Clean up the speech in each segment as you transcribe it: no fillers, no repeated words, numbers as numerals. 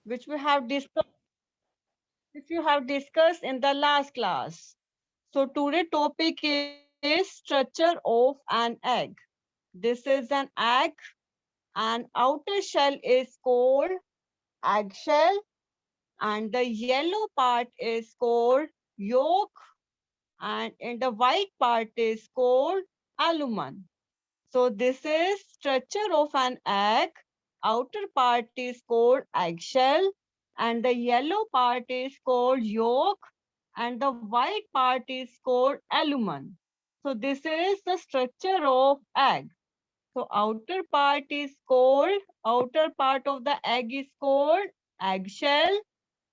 which you have discussed in the last class. So today topic is structure of an egg. This is an egg, and outer shell is called eggshell, and the yellow part is called yolk, and in the white part is called albumen. So this is structure of an egg. Outer part is called eggshell, and the yellow part is called yolk, and the white part is called albumen. So this is the structure of egg. So outer part of the egg is called eggshell,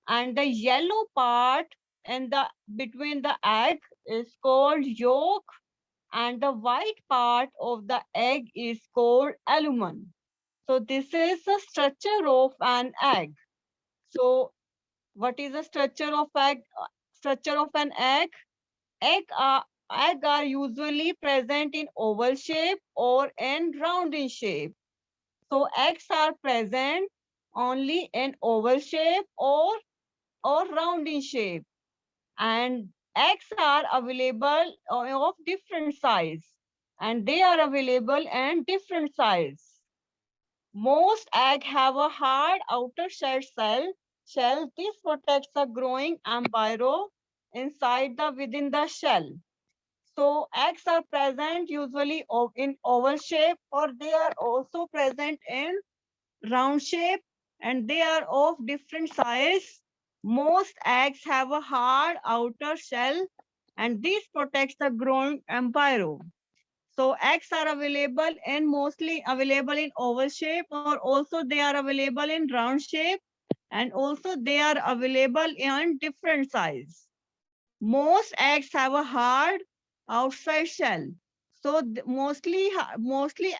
and the yellow part in the between the egg is called yolk, and the white part of the egg is called albumen. So this is the structure of an egg. So what is the structure of egg? Structure of an egg? Egg are, egg are usually present in oval shape or in round in shape. So eggs are present only in oval shape or round in shape, and eggs are available of different size, and they are available in different size. Most egg have a hard outer shell. This protects the growing embryo inside the within the shell. So eggs are present usually in oval shape, or they are also present in round shape, and they are of different size. Most eggs have a hard outer shell, and this protects the growing embryo. So eggs are available and mostly available in oval shape, or also they are available in round shape, and also they are available in different size. Most eggs have a hard outside shell. So mostly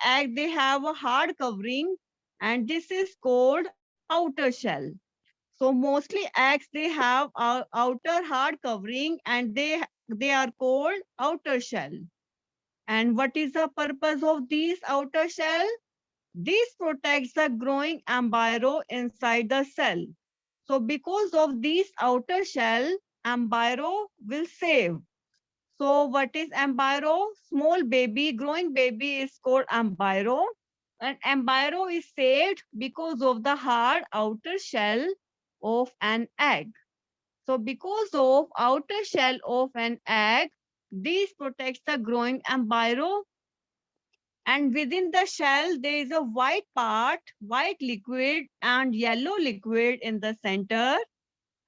egg they have a hard covering, and this is called outer shell. So mostly eggs they have a outer hard covering, and they are called outer shell. And what is the purpose of these outer shell? This protects the growing embryo inside the cell. So because of this outer shell, embryo will save. So what is embryo? Small baby, growing baby is called embryo. And embryo is saved because of the hard outer shell of an egg. So because of outer shell of an egg, this protects the growing embryo, and within the shell there is a white part, white liquid and yellow liquid in the center,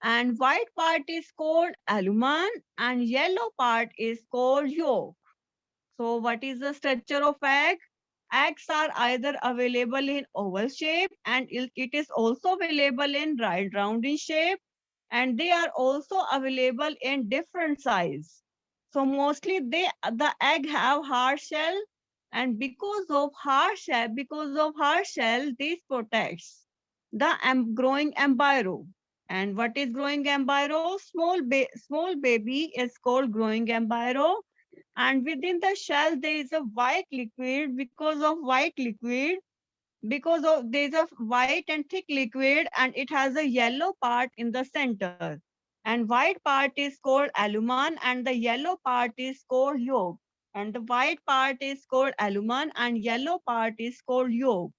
and white part is called albumen and yellow part is called yolk. So what is the structure of egg? Eggs are either available in oval shape, and it is also available in round in shape, and they are also available in different size. So mostly the egg have hard shell, and because of hard shell, this protects the growing embryo. And what is growing embryo? Small baby is called growing embryo, and within the shell there is a white liquid. Because of there is a white and thick liquid, and it has a yellow part in the center, and white part is called albumen and the yellow part is called yolk, and the white part is called albumen and yellow part is called yolk.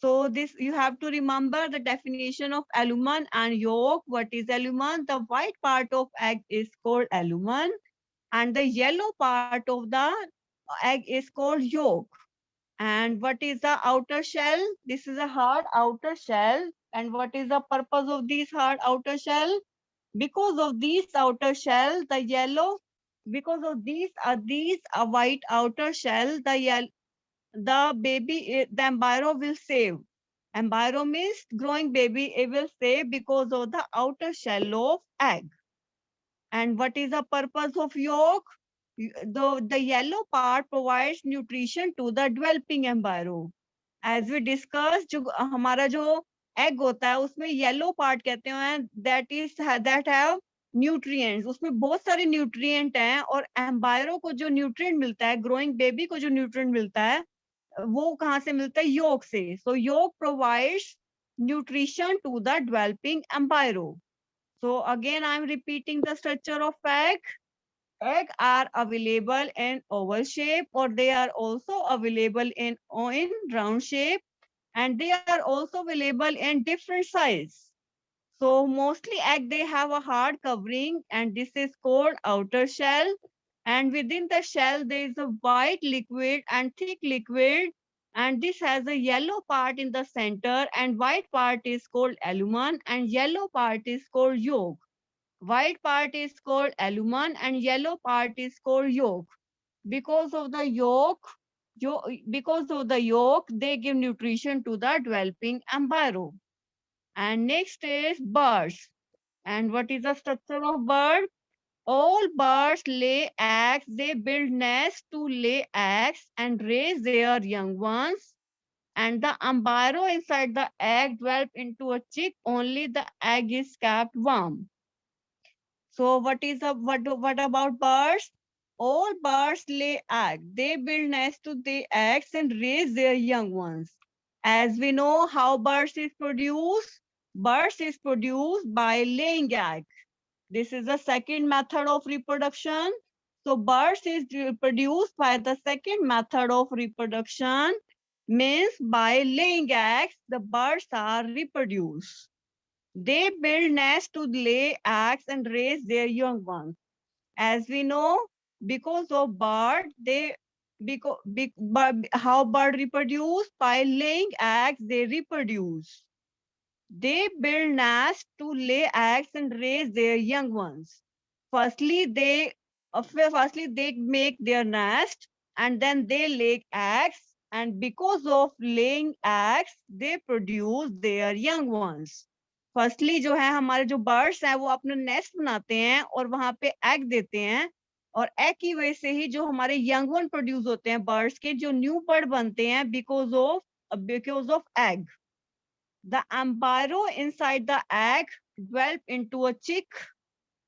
So this you have to remember the definition of albumen and yolk. What is albumen? The white part of egg is called albumen, and the yellow part of the egg is called yolk. And what is the outer shell? This is a hard outer shell. And what is the purpose of this hard outer shell? Because of this outer shell, because of these white outer shell, the the embryo will save. Embryo means growing baby, it will save because of the outer shell of egg. And what is the purpose of yolk? The yellow part provides nutrition to the developing embryo. As we discussed, जो हमारा जो egg होता है उसमें yellow part कहते हैं, that have nutrients. उसमें बहुत सारे nutrient हैं, और embryo को जो nutrient मिलता है, growing baby को जो nutrient मिलता है, वो कहाँ से मिलता है? Yolk से. So yolk provides nutrition to the developing embryo. So again, I'm repeating the structure of egg. Egg are available in oval shape, or they are also available in round shape, and they are also available in different size. So mostly egg, they have a hard covering, and this is called outer shell. And within the shell, there is a white liquid and thick liquid. And this has a yellow part in the center, and white part is called alumen, and yellow part is called yolk. White part is called alumen, and yellow part is called yolk. Because of the yolk, they give nutrition to the developing embryo. And next is birds. And what is the structure of bird? All birds lay eggs. They build nests to lay eggs and raise their young ones. And the embryo inside the egg develop into a chick. Only the egg is kept warm. So what about birds? All birds lay eggs. They build nests to lay eggs and raise their young ones. As we know how birds is produced, birds is produced by laying eggs. This is the second method of reproduction. So birds is reproduced by the second method of reproduction, means by laying eggs, the birds are reproduced. They build nests to lay eggs and raise their young ones. As we know, because of bird, how bird reproduce? By laying eggs, they reproduce. They build nests to lay eggs and raise their young ones. Firstly they make their nest, and then they lay eggs, and because of laying eggs, they produce their young ones. Firstly जो है हमारे जो birds हैं वो अपने nest बनाते हैं और वहां पे एग देते हैं, और एग की वजह से ही जो हमारे यंग वन प्रोड्यूस होते हैं बर्ड्स के, जो न्यू बर्ड बनते हैं because of egg. The embryo inside the egg develop into a chick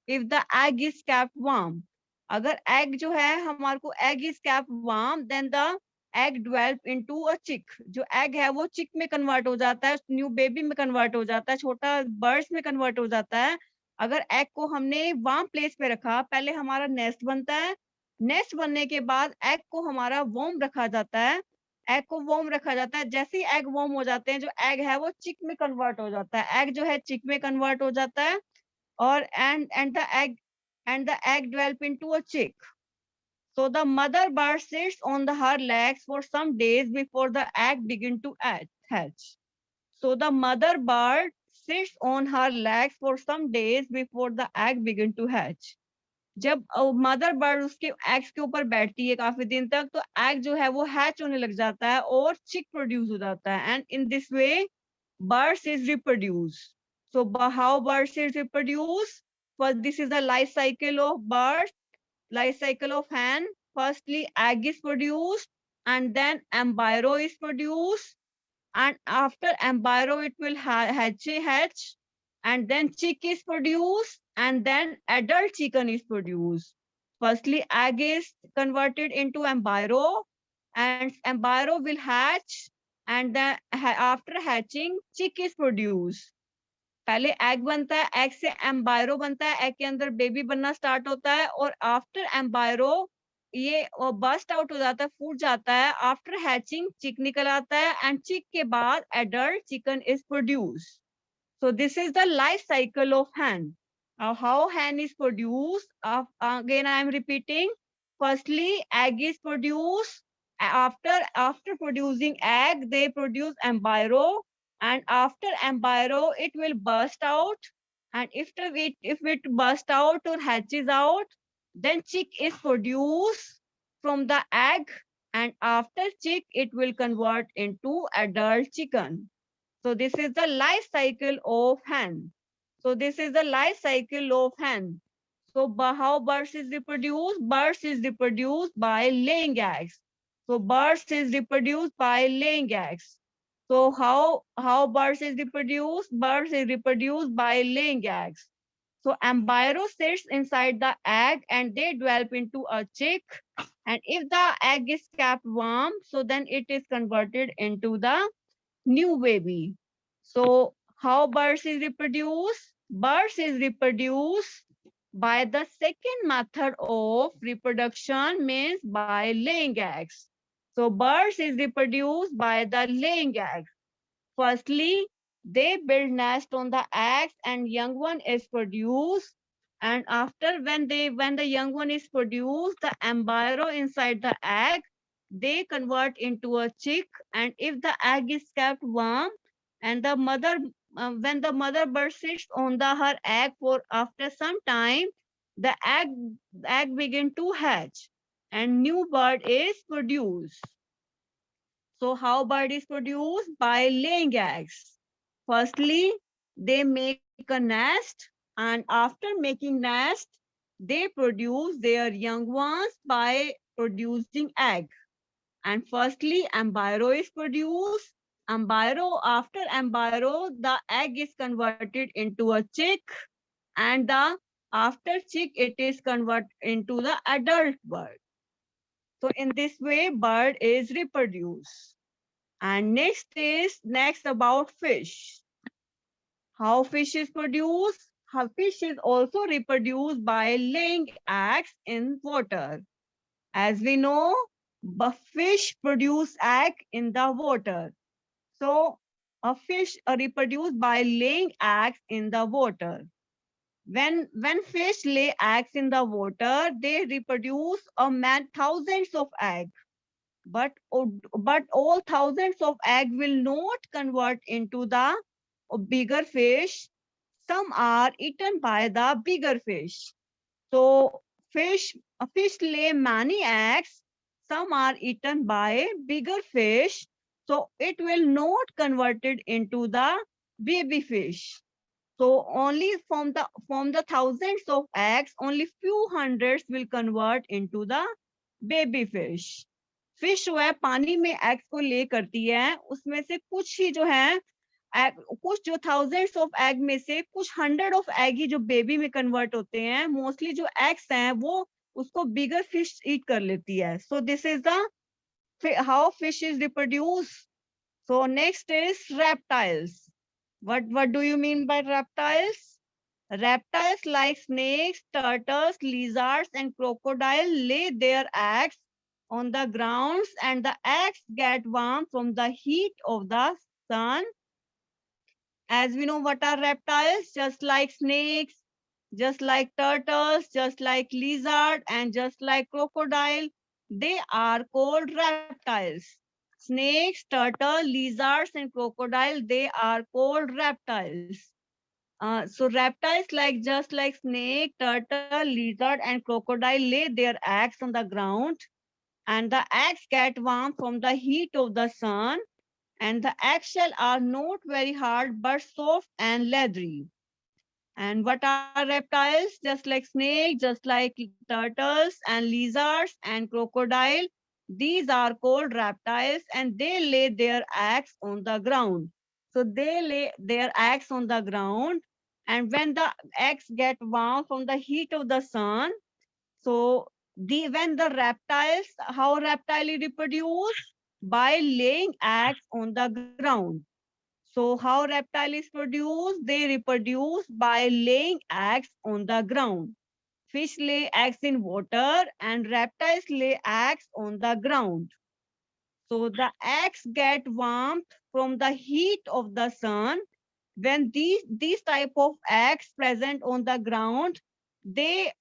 if the egg is kept warm. अगर egg जो है हमारे को egg is kept warm, then the egg develop into a chick. जो egg है वो chick में convert हो जाता है, new baby में convert हो जाता है, छोटा birds में convert हो जाता है. अगर egg को हमने warm place पे रखा, पहले हमारा nest बनता है, nest बनने के बाद egg को हमारा warm रखा जाता है. एग को वॉर्म रखा जाता है. जैसे ही एग वॉर्म हो जाते हैं, जो एग है वो चिक में कन्वर्ट हो जाता है. एग जो है चिक में कन्वर्ट हो जाता है, और and the egg develop into a chick. So the mother bird sits on her legs for some days before the egg begin to hatch. So the mother bird sits on her legs for some days before the egg begin to hatch. जब mother bird उसके eggs के ऊपर बैठती है काफी दिन तक, तो एग जो है वो हैच होने लग जाता है और चिक प्रोड्यूस हो जाता है. And in this way birds is reproduced. So how birds is reproduced? First, this is the life cycle of birds, life cycle of hen. Firstly, egg is produced, and then embryo is produced, and after embryo it will hatch, and then chick is produced, and then adult chicken is produced. Firstly, egg is converted into embryo, and embryo will hatch, and then after hatching chick is produced. पहले egg बनता है, egg से एम्बायरो बनता है, egg के अंदर baby बनना start होता है, और आफ्टर एम्बायरो ये बस्ट आउट हो जाता है, फूट जाता है. आफ्टर हैचिंग चिक निकल आता है, एंड चिक के बाद adult chicken is produce. So this is the life cycle of hen. How hen is produced? Again, I am repeating. Firstly, egg is produced. After producing egg, they produce embryo, and after embryo, it will burst out. And if it burst out or hatches out, then chick is produced from the egg, and after chick, it will convert into adult chicken. So this is the life cycle of hen. So this is the life cycle of hen. So how birds is reproduced? Birds is reproduced by laying eggs. So birds is reproduced by laying eggs. So how birds is reproduced? Birds is reproduced by laying eggs. So embryo sits inside the egg and they develop into a chick. And if the egg is kept warm, so then it is converted into the new baby. So how birds is reproduced? Birds is reproduced by the second method of reproduction, means by laying eggs. So birds is reproduced by the laying eggs. Firstly, they build nest on the eggs and young one is produced. And after when the young one is produced, the embryo inside the egg, they convert into a chick. And if the egg is kept warm and the mother when the mother bird sits on her egg for after some time, the egg begin to hatch and new bird is produced. So how bird is produced? By laying eggs. Firstly, they make a nest, and after making nest, they produce their young ones by producing egg. And firstly, embryo is produced. Embryo, after embryo, the egg is converted into a chick, and the after chick it is converted into the adult bird. So in this way, bird is reproduced. And next about fish. How fish is produced? How fish is also reproduced by laying eggs in water. As we know, fish produce egg in the water. So a fish reproduce by laying eggs in the water. When fish lay eggs in the water, they reproduce thousands of eggs. But all thousands of eggs will not convert into the bigger fish. Some are eaten by the bigger fish. So a fish lay many eggs. Some are eaten by bigger fish. So it will not converted into the baby fish. So only from the thousands of eggs, only few hundreds will convert into the baby fish. Fish जो है पानी में eggs को ले करती है, उसमें से कुछ ही जो है कुछ जो थाउजेंड्स ऑफ एग में से कुछ हंड्रेड ऑफ एग ही जो बेबी में कन्वर्ट होते हैं. मोस्टली जो एग्स हैं वो उसको बिगर फिश ईट कर लेती है. So this is the how fish is reproduce. So next is reptiles. What do you mean by reptiles? Reptiles like snakes, turtles, lizards, and crocodile lay their eggs on the grounds, and the eggs get warm from the heat of the sun. As we know, what are reptiles? Just like snakes, just like turtles, just like lizard, and just like crocodile, they are called reptiles. Snakes, turtle, lizards, and crocodile, they are called reptiles. So reptiles just like snake, turtle, lizard, and crocodile lay their eggs on the ground, and the eggs get warm from the heat of the sun, and the eggshell are not very hard but soft and leathery. And what are reptiles? Just like snake, just like turtles and lizards and crocodile. These are called reptiles and they lay their eggs on the ground. So they lay their eggs on the ground, and when the eggs get warm from the heat of the sun, so when the reptiles, how reptile reproduce? By laying eggs on the ground. So how reptile is produced? They reproduce by laying eggs on the ground. Fish lay eggs in water and reptiles lay eggs on the ground. So the eggs get warmth from the heat of the sun. When these type of eggs present on the ground, they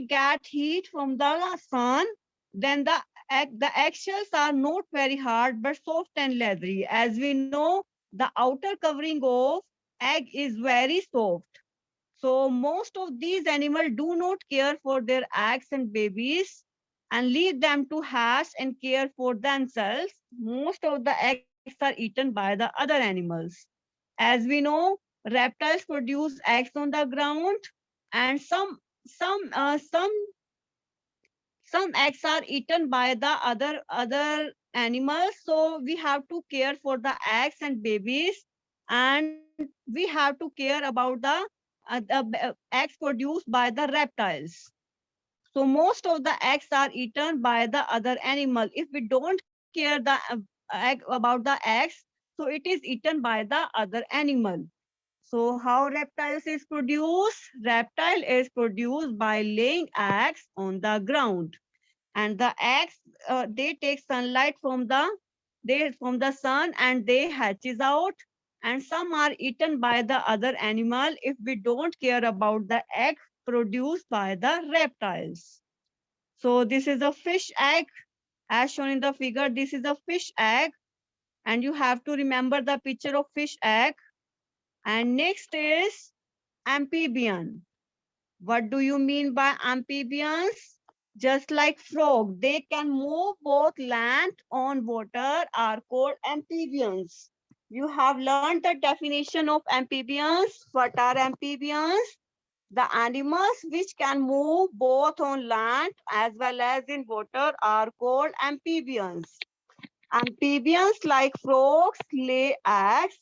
get heat from the sun. Then the eggshells are not very hard but soft and leathery. As we know, the outer covering of egg is very soft. So most of these animals do not care for their eggs and babies and leave them to hatch and care for themselves. Most of the eggs are eaten by the other animals. As we know, reptiles produce eggs on the ground, and some uh, some some eggs are eaten by the other animals. So we have to care for the eggs and babies, and we have to care about the eggs produced by the reptiles. So most of the eggs are eaten by the other animal. If we don't care the egg about the eggs, so it is eaten by the other animal. So how reptiles is produced? Reptile is produced by laying eggs on the ground, and the eggs they take sunlight from the sun and they hatches out, and some are eaten by the other animal if we don't care about the egg produced by the reptiles. So this is a fish egg as shown in the figure. This is a fish egg, and you have to remember the picture of fish egg. And next is amphibian. What do you mean by amphibians? Just like frog, they can move both land on water are called amphibians. You have learned the definition of amphibians. What are amphibians? The animals which can move both on land as well as in water are called amphibians. Amphibians like frogs lay eggs.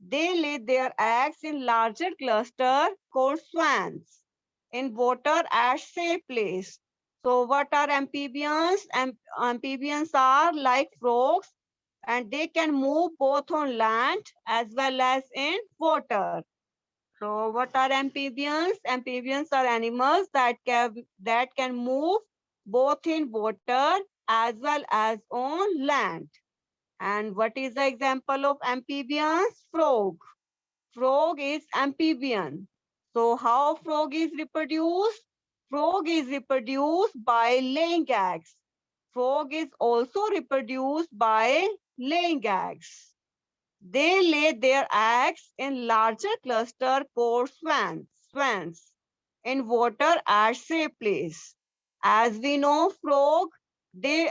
They lay their eggs in larger cluster called swans in water at safe place. So what are amphibians? Amphibians are like frogs and they can move both on land as well as in water. So what are amphibians? Amphibians are animals that can move both in water as well as on land. And what is the example of amphibians? Frog. Frog is amphibian. So how frog is reproduced? Frog is reproduced by laying eggs. Frog is also reproduced by laying eggs. They lay their eggs in larger cluster called swans in water at safe place. As we know, frog they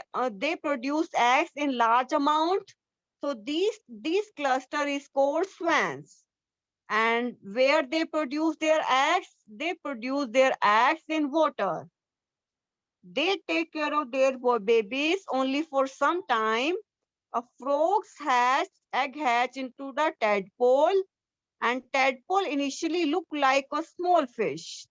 produce eggs in large amount. So these cluster is called swans. And where they produce their eggs? They produce their eggs in water. They take care of their babies only for some time. A frog's egg hatch into the tadpole, and tadpole initially look like a small fish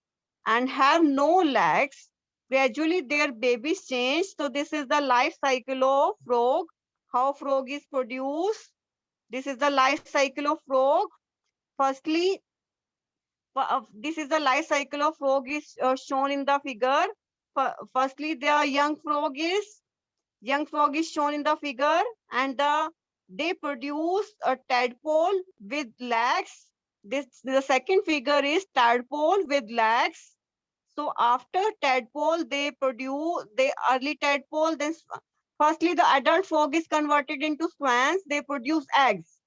and have no legs. Gradually their babies change. So this is the life cycle of frog. How frog is produced? This is the life cycle of frog. Firstly, this is the life cycle of frog is shown in the figure. Firstly, the young frog is shown in the figure, and they produce a tadpole with legs. This the second figure is tadpole with legs. So after tadpole, they produce the early tadpole. Then firstly, the adult frog is converted into swans. They produce eggs.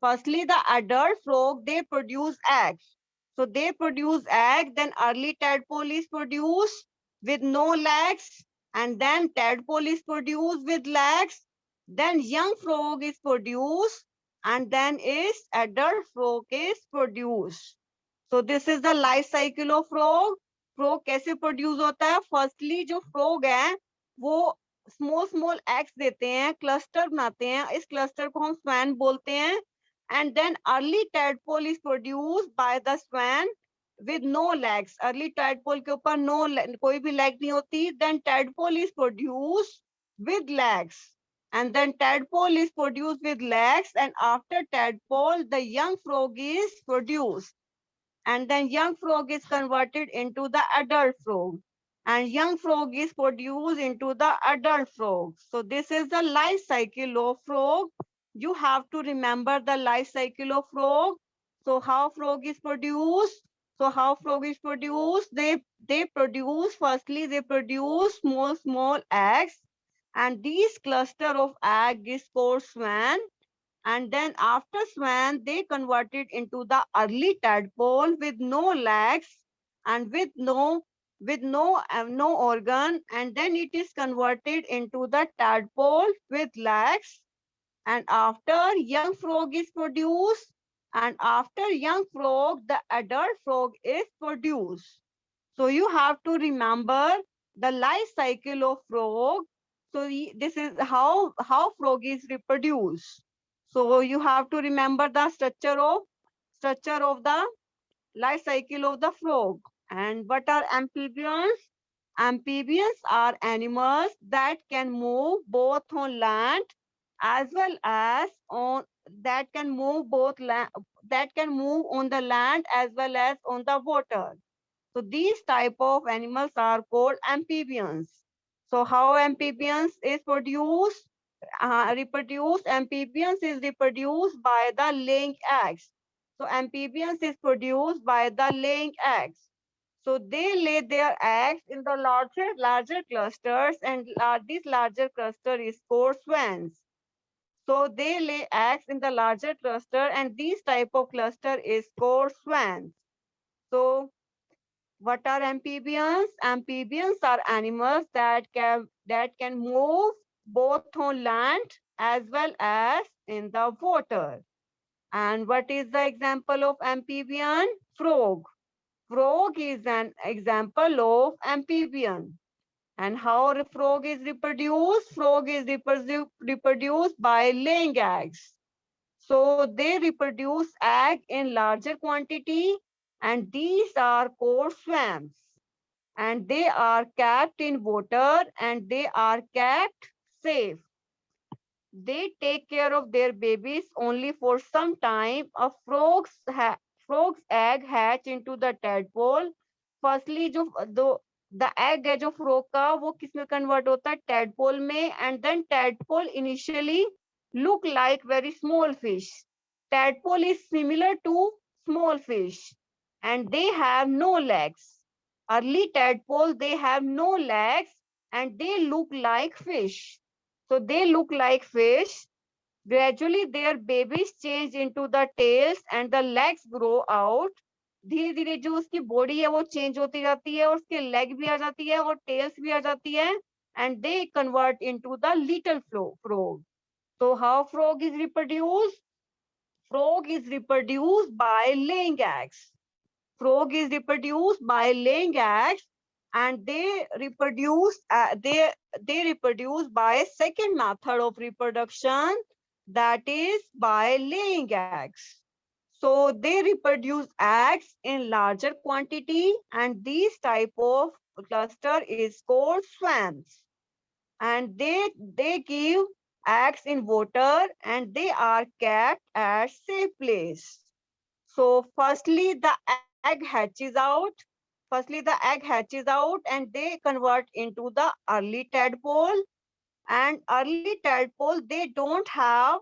Firstly, the adult frog they produce eggs. So they produce egg. Then early tadpole is produced with no legs, and then tadpole is produced with legs. Then young frog is produced, and then is adult frog is produced. So this is the life cycle of frog. Frog कैसे produce होता है? Firstly जो frog है वो small small eggs देते हैं, cluster बनाते हैं, इस क्लस्टर को हम स्वैन बोलते हैं. And then early tadpole is produce by the spawn with no legs. Early tadpole के ऊपर कोई भी लेग नहीं होती. Then tadpole is produce with legs, and then tadpole is produced with legs, and after tadpole the young frog is produced, and then young frog is converted into the adult frog, and young frog is produced into the adult frog. So this is the life cycle of frog. You have to remember the life cycle of frog. So how frog is produced? They produce, firstly they produce small eggs, and these cluster of egg is called swan, and then after swan they converted into the early tadpole with no legs and with no organ, and then it is converted into the tadpole with legs, and after young frog is produced, and after young frog the adult frog is produced. So you have to remember the life cycle of frog. So this is how frog is reproduced. So you have to remember the structure of the life cycle of the frog. And what are amphibians? Amphibians are animals that can move both on land as well as that can move that can move on the land as well as on the water. So these type of animals are called amphibians. So how amphibians is produced? Amphibians is reproduced by the laying eggs. So amphibians is produced by the laying eggs. So they lay their eggs in the larger clusters, and this larger cluster is called swarms. So they lay eggs in the larger cluster, and this type of cluster is called swarms. So what are amphibians? Amphibians are animals that can move both on land as well as in the water. And what is the example of amphibian? Frog. Frog is an example of amphibian. And how a frog is reproduced? Frog is reproduced by laying eggs. So they reproduce egg in larger quantity, and these are called swarms, and they are kept in water, and they are kept safe. They take care of their babies only for some time. A frog's egg hatch into the tadpole. Firstly जो the egg है जो frog का वो किस में convert होता है tadpole में, and then tadpole initially look like very small fish. Tadpole is similar to small fish, and they have no legs. Early tadpoles, they have no legs, and they look like fish. So they look like fish. Gradually, their babies change into the tails and the legs grow out. धीरे धीरे जो उसकी body है वो change होती जाती है, और उसके लेग भी आ जाती है और टेल्स भी आ जाती है, and they convert into the little frog. So how frog is reproduced? Frog is reproduced by laying eggs. Frog is reproduced by laying eggs, and they reproduce by second method of reproduction, that is by laying eggs. So they reproduce eggs in larger quantity, and this type of cluster is called swarms. And they give eggs in water, and they are kept at safe place. So firstly the egg hatches out, and they convert into the early tadpole. And early tadpole, they don't have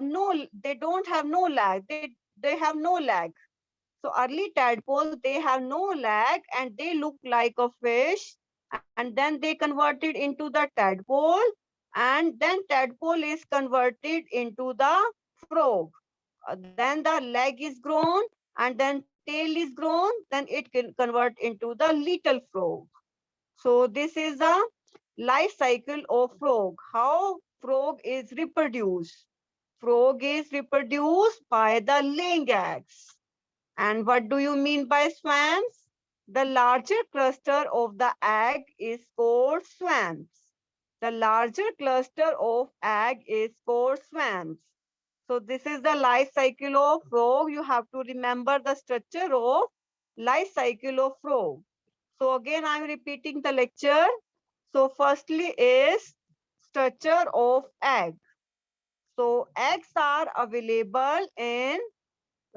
no leg. They have no leg. So early tadpoles, they have no leg, and they look like a fish. And then they converted into the tadpole, and then tadpole is converted into the frog. Then the leg is grown, and then tail is grown, then it can convert into the little frog. So this is the life cycle of frog. How frog is reproduced? Frog is reproduced by the laying eggs. And what do you mean by swarms? The larger cluster of the egg is called swarms. The larger cluster of egg is called swarms. So this is the life cycle of frog. You have to remember the structure of life cycle of frog. So again, I'm repeating the lecture. So firstly is structure of egg. So eggs are available in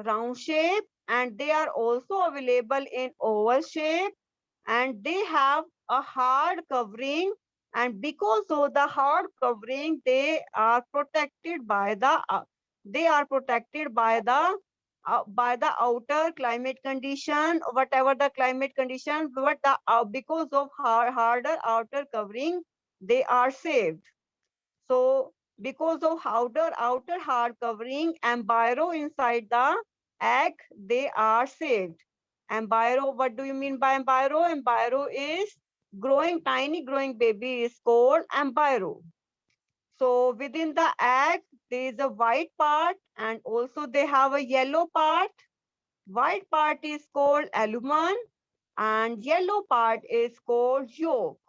round shape, and they are also available in oval shape, and they have a hard covering, and because of the hard covering they are protected by the outer climate condition, whatever the climate condition, but because of harder outer covering they are saved. So because of outer hard covering, embryo inside the egg, they are saved. Embryo, what do you mean by embryo? Embryo is tiny growing baby is called embryo. So within the egg, there is a white part, and also they have a yellow part. White part is called lumen, and yellow part is called yolk.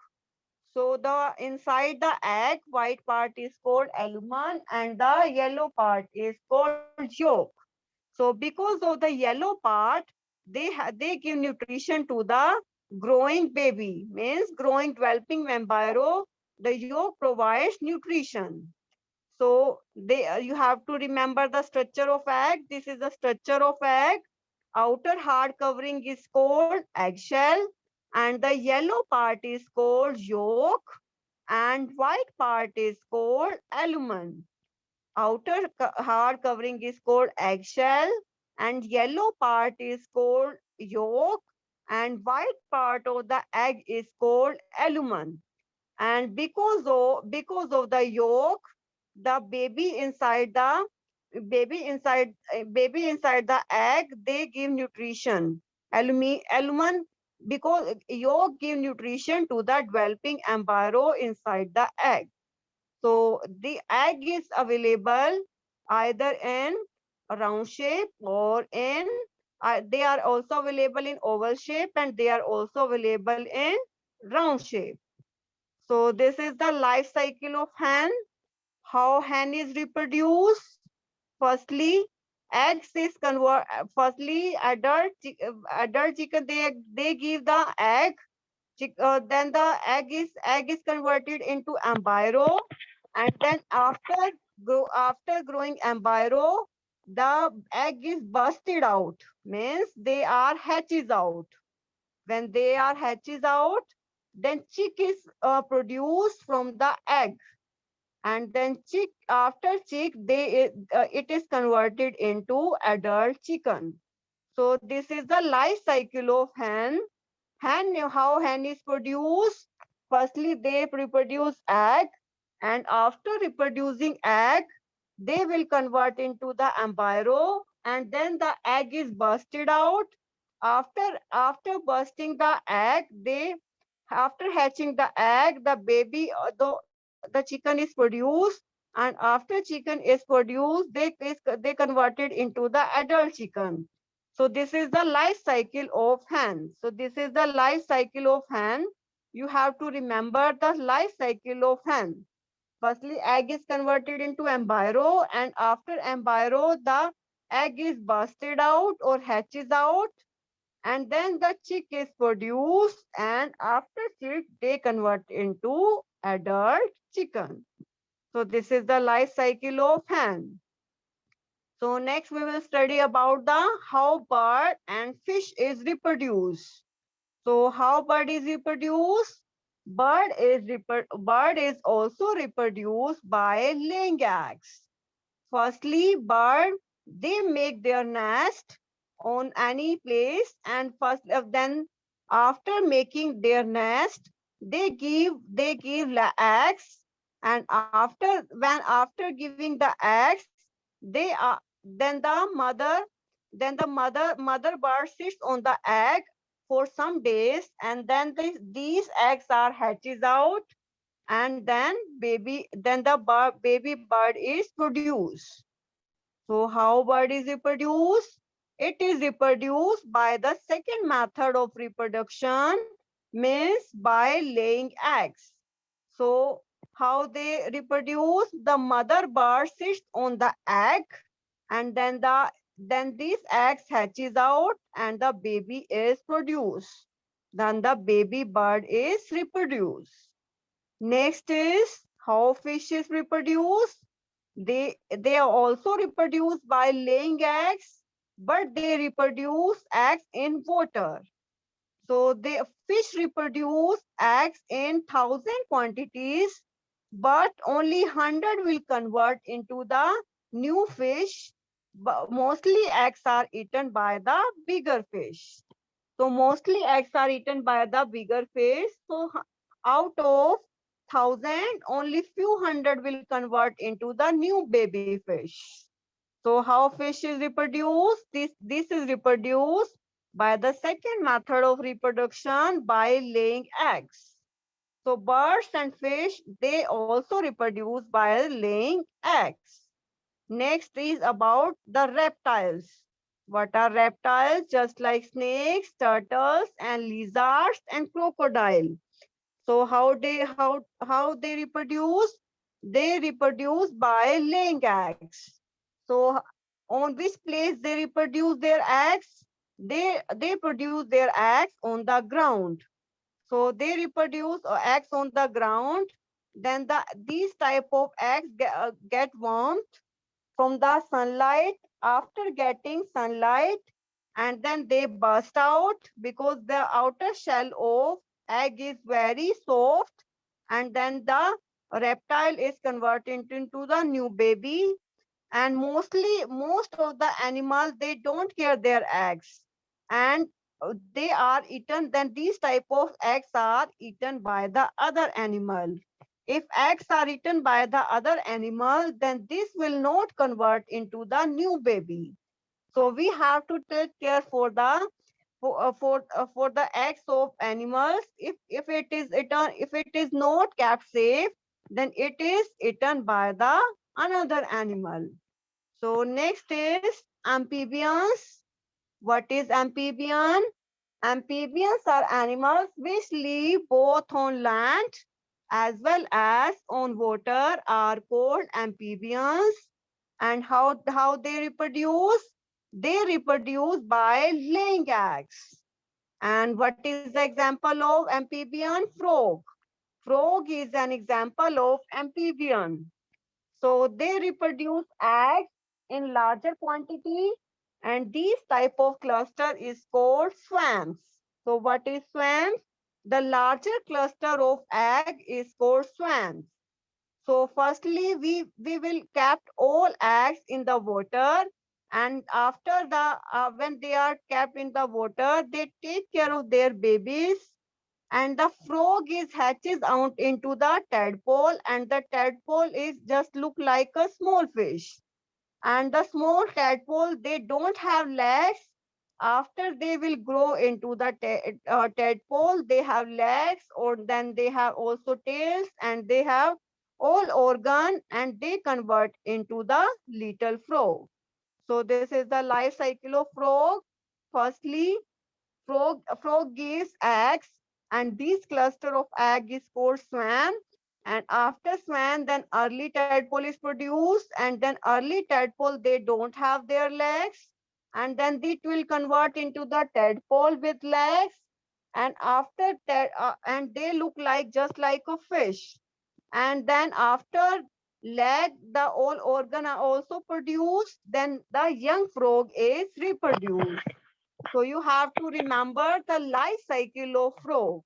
So the inside the egg, white part is called lumen, and the yellow part is called yolk. So because of the yellow part, they give nutrition to the growing baby, means growing developing embryo. The yolk provides nutrition. So you have to remember the structure of egg. This is the structure of egg. Outer hard covering is called eggshell, and the yellow part is called yolk, and white part is called albumen. Outer hard covering is called eggshell, and yellow part is called yolk, and white part of the egg is called albumen. And because of the yolk, the baby inside the egg, they give nutrition. Albumen, because yolk give nutrition to the developing embryo inside the egg. So the egg is available either in a round shape or in, they are also available in oval shape, and they are also available in round shape. So this is the life cycle of hen. How hen is reproduced? Firstly, eggs is convert. Firstly, adult chicken, they give the egg. Then the egg is converted into embryo, and then after growing embryo, the egg is busted out. Means they are hatches out. When they are hatches out, then chick is produced from the egg, and then chick, after chick, it is converted into adult chicken. So this is the life cycle of hen. How hen is produced? Firstly, they reproduce egg, and after reproducing egg, they will convert into the embryo, and then the egg is busted out. After bursting the egg, after hatching the egg, the baby, the chicken is produced, and after chicken is produced, they converted into the adult chicken. So this is the life cycle of hen. So this is the life cycle of hen. You have to remember the life cycle of hen. Firstly, egg is converted into embryo, and after embryo, the egg is busted out or hatches out, and then the chick is produced, and after chick, they convert into adult chicken. So this is the life cycle of hen. So next we will study about the how bird and fish is reproduced. So how bird is reproduced? Bird is also reproduced by laying eggs. Firstly, bird, they make their nest on any place, and then after making their nest, they give eggs, and after giving the eggs, they are then the mother bird sits on the egg for some days, and then these eggs are hatches out, and then baby bird is produced. So how bird is reproduced? It is reproduced by the second method of reproduction, means by laying eggs. So how they reproduce? The mother bird sits on the egg, and then these eggs hatches out, and the baby is produced. Then the baby bird is reproduced. Next is how fishes reproduce. They are also reproduced by laying eggs, but they reproduce eggs in water. So the fish reproduce eggs in thousand quantities, but only 100 will convert into the new fish. But mostly eggs are eaten by the bigger fish. So mostly eggs are eaten by the bigger fish. So out of thousand, only few hundred will convert into the new baby fish. So how fish is reproduced? This is reproduced by the second method of reproduction, by laying eggs. So birds and fish, they also reproduce by laying eggs. Next is about the reptiles. What are reptiles? Just like snakes, turtles, and lizards and crocodile. So how they reproduce? They reproduce by laying eggs. So on which place they reproduce their eggs? They produce their eggs on the ground. So they reproduce eggs on the ground. then these type of eggs get warmed from the sunlight. After getting sunlight, and then they burst out because the outer shell of egg is very soft, and then the reptile is converted into the new baby. And most of the animals, they don't care their eggs, and they are eaten. Then these type of eggs are eaten by the other animal. If eggs are eaten by the other animal, then this will not convert into the new baby. So we have to take care for the for the eggs of animals. If it is eaten, if it is not kept safe, then it is eaten by the another animal. So next is amphibians. What is amphibian? Amphibians are animals which live both on land as well as on water, are called amphibians. And how they reproduce? They reproduce by laying eggs. And what is the example of amphibian? Frog. Frog is an example of amphibian. So they reproduce eggs in larger quantity, and these type of cluster is called swarms. So what is swarms? The larger cluster of egg is called swarms. So firstly, we will kept all eggs in the water, and after the when they are kept in the water, they take care of their babies, and the frog is hatches out into the tadpole, and the tadpole is just look like a small fish. And the small tadpole, they don't have legs. After they will grow into the tadpole, they have legs, or then they have also tails, and they have all organ, and they convert into the little frog. So this is the life cycle of frog. Firstly, frog gives eggs, and this cluster of egg is called swarm. And after swarm, then early tadpole is produced, and then early tadpole, they don't have their legs, and then it will convert into the tadpole with legs. And after that, and they look like just like a fish. And then after leg, the all organ are also produced, then the young frog is reproduced. So you have to remember the life cycle of frog.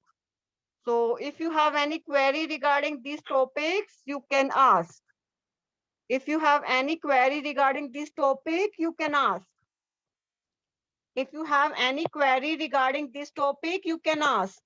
So if you have any query regarding these topics, you can ask. If you have any query regarding this topic, you can ask. If you have any query regarding this topic, you can ask.